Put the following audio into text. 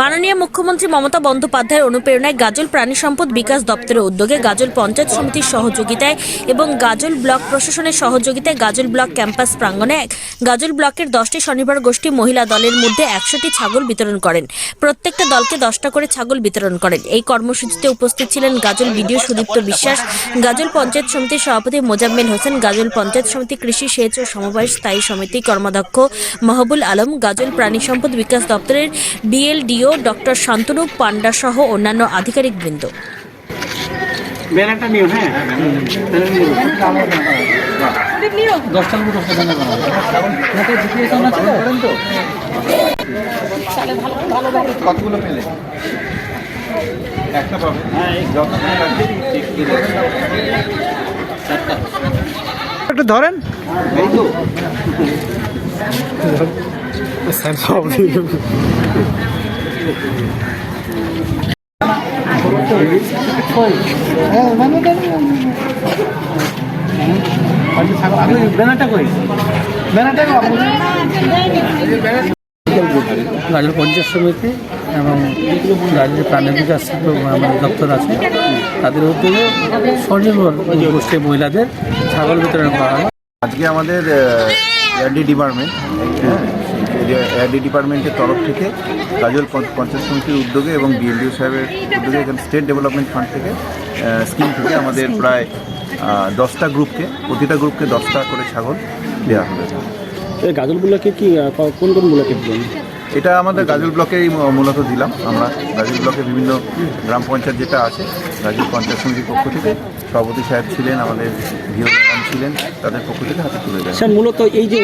মাননীয় মুখ্যমন্ত্রী মমতা বন্দ্যোপাধ্যায়ের অনুপ্রেরণায় গাজল প্রাণী সম্পদ বিকাশ দপ্তরের উদ্যোগে গাজল পঞ্চায়েত সমিতির সহযোগিতায় এবং গাজল ব্লক প্রশাসনের সহযোগিতায় গাজল ব্লক ক্যাম্পাস প্রাঙ্গণে গাজল ব্লকের 10টি স্বনির্ভর গোষ্ঠী মহিলা দলের মধ্যে 100টি ছাগল বিতরণ করেন। প্রত্যেকটা দলকে 10টা করে ছাগল বিতরণ করেন। এই কর্মসূচিতে উপস্থিত ছিলেন গাজল বিডিও সুদীপ্ত বিশ্বাস, গাজল পঞ্চায়েত সমিতির সভাপতি মোজাম্মেল হোসেন, গাজল পঞ্চায়েত সমিতি কৃষি সেচ ও সমবায় স্থায়ী সমিতি কর্মাধ্যক্ষ মাহবুল আলম, গাজল প্রাণী সম্পদ বিকাশ দপ্তরের বিএলডিও ডক্টর শান্তনু পান্ডা সহ অন্যান্য আধিকারিকবৃন্দ। কতগুলো পেলে একটা পাবে একটু ধরেন এই তো গাজল পঞ্চায়েত সমিতি এবং গাজল প্রাণী বিকাশ দপ্তর আছে, তাদের উদ্যোগে স্বনির্ভর গোষ্ঠী মহিলাদের ছাগল বিতরণ করা হয়। আজকে আমাদের এআরডি ডিপার্টমেন্টের তরফ থেকে গাজল পঞ্চায়েত সমিতির উদ্যোগে এবং বিএলডিও সাহেবের উদ্যোগে এখানে স্টেট ডেভেলপমেন্ট ফান্ড থেকে স্কিম থেকে আমাদের প্রায় 10টা গ্রুপকে, প্রতিটা গ্রুপকে 10টা করে ছাগল দেওয়া হবে। এই গাজল ব্লকে কি কোন কোন ব্লকে দিলেন? এটা আমাদের গাজল ব্লকেই মূলত দিলাম। আমরা গাজল ব্লকে বিভিন্ন গ্রাম পঞ্চায়েত যেটা আছে, গাজল পঞ্চায়েত সমিতির পক্ষ থেকে সভাপতি সাহেব ছিলেন, আমাদের ভিও ম্যাডাম ছিলেন, তাদের পক্ষ থেকে হাতে তুলে দেন। মূলত এই যে